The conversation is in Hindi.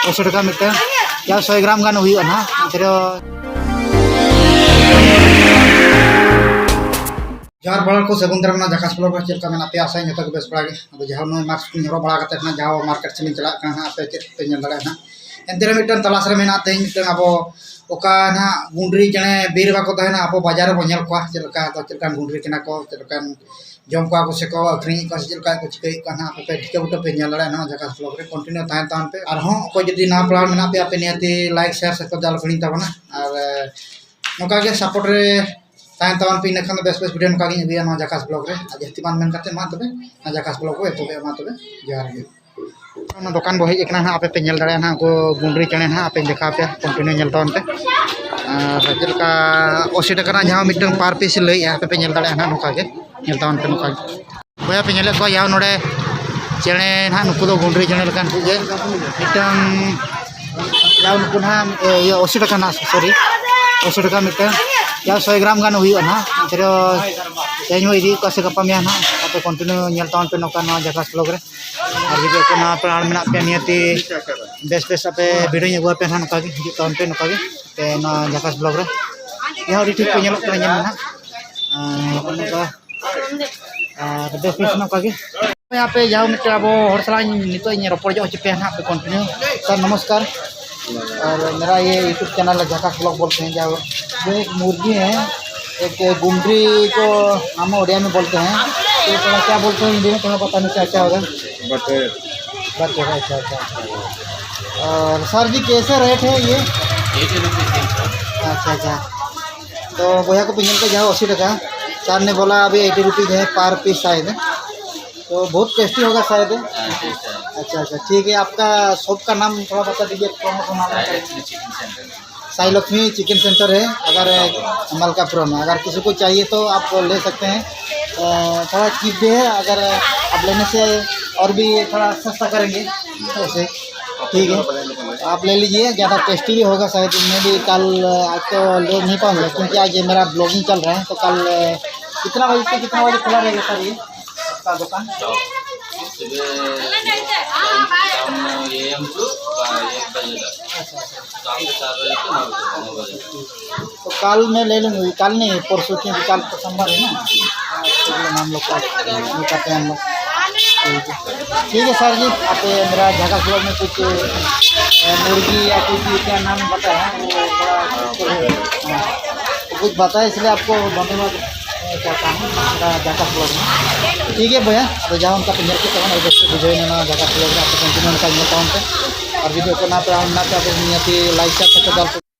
80 टका मिटन या 100 ग्राम गान हुई ना तेरे जार बड़ा को सगुंदर में जकास ब्लॉग में चलका में पे आशा इन तक बेस बड़ा अब जहां नो मास्क हरो बड़ा करते ना जहां मार्केट से चला ना पे पे नल दड़ा ना एंते मिटन तलाश रे मेना तेज मिटन अब ओका ना गुंडरी जने बीर बाको तहना अब बाजार बो नेल को चलका तो चलका गुंडरी केना को चलका जम को से को अखरी को चलका को चिकई का ना पे ठिका बुटा पे नल दड़ा ना जकास ब्लॉग रे कंटिन्यू तान तान पे और हो को जदी ना पड़ा मेना पे आपे नियति लाइक शेयर से को दाल खणी तबना और नोका के सपोर्ट रे तान तान पे नखन बेस बेस वीडियो नोका गे बिया ना जकास ब्लॉग रे आज हतिमान मेन करते मा तबे ना जकास ब्लॉग को तो मा तबे जहार गे ना दुकान बो हेज ना आपे पे नेल दड़ा ना को गुंडरी चने ना आपे देखा पे कंटिन्यू नेल तान पे चलका 80 टका ना जहां मिटन पार पीस लई आपे पे नेल दड़ा ना नोका के नेल तान पे नोका बया पे नेले को या नोडे चने ना नुकु दो गुंडरी चने लकान के मिटन या नुकु ना ये 80 टका ना सॉरी 80 टका मिटन या 100 ग्राम गान हुई ना तेरे तेज में इदी को से गपा में ना आपे कंटिन्यू नेल तान पे नोका ना जकास ब्लॉग रे और वीडियो को ना प्राण में पे नियति बेस बेस आपे वीडियो अगुआ पे ना नोका गे हिजु तान पे नोका गे पे ना जकास ब्लॉग रे यह अभी ठीक पे नेल पे नेल ना नोका और बेस बेस नोका गे यहाँ पे जाओ मित्र अब हर सला नितो रोपड़ जो पे ना पे कंटिन्यू सर नमस्कार और मेरा ये यूट्यूब चैनल है जकास ब्लॉग बोलते हैं जाओ जो एक मुर्गी है एक गुंडरी को हम उड़िया में बोलते हैं तो थोड़ा क्या बोलते हैं हिंदी में थोड़ा पता नहीं क्या होगा बटेर बटेर अच्छा अच्छा और सर जी कैसे रेट है ये 80 रुपये अच्छा अच्छा तो भैया को पिंजल पे जाओ 80 टका सर ने बोला अभी 80 रुपीज़ है पर पीस शायद तो बहुत टेस्टी होगा शायद अच्छा अच्छा ठीक है आपका शॉप का नाम थोड़ा बता दीजिए साई लक्ष्मी चिकन सेंटर है अगर मलकापुर में अगर किसी को चाहिए तो आप ले सकते हैं थोड़ा चीप भी है अगर आप लेने से और भी थोड़ा सस्ता करेंगे ऐसे ठीक है आप ले लीजिए ज़्यादा टेस्टी भी होगा शायद मैं भी कल आज तो ले नहीं पाऊँगा क्योंकि आज ये मेरा ब्लॉगिंग चल रहा है तो कल कितना बजे से कितना बजे खुला रहेगा सर ये आपका दुकान तो कल मैं ले लूँगी कल नहीं परसों क्योंकि कल तो सोमवार है ना तो हम लोग करते हैं हम लोग ठीक है सर जी आप मेरा जकास ब्लॉग में कुछ मुर्गी या कुछ क्या नाम बताया वो थोड़ा कुछ बताया इसलिए आपको धन्यवाद कहता हूँ मेरा जकास ब्लॉग में ठीक है भैया तो जाओ उनका पिंजर के तहन बुझे ना जकास ब्लॉग में आपको कंटिन्यू उनका पे और वीडियो को ना पे नियति लाइक शेयर करके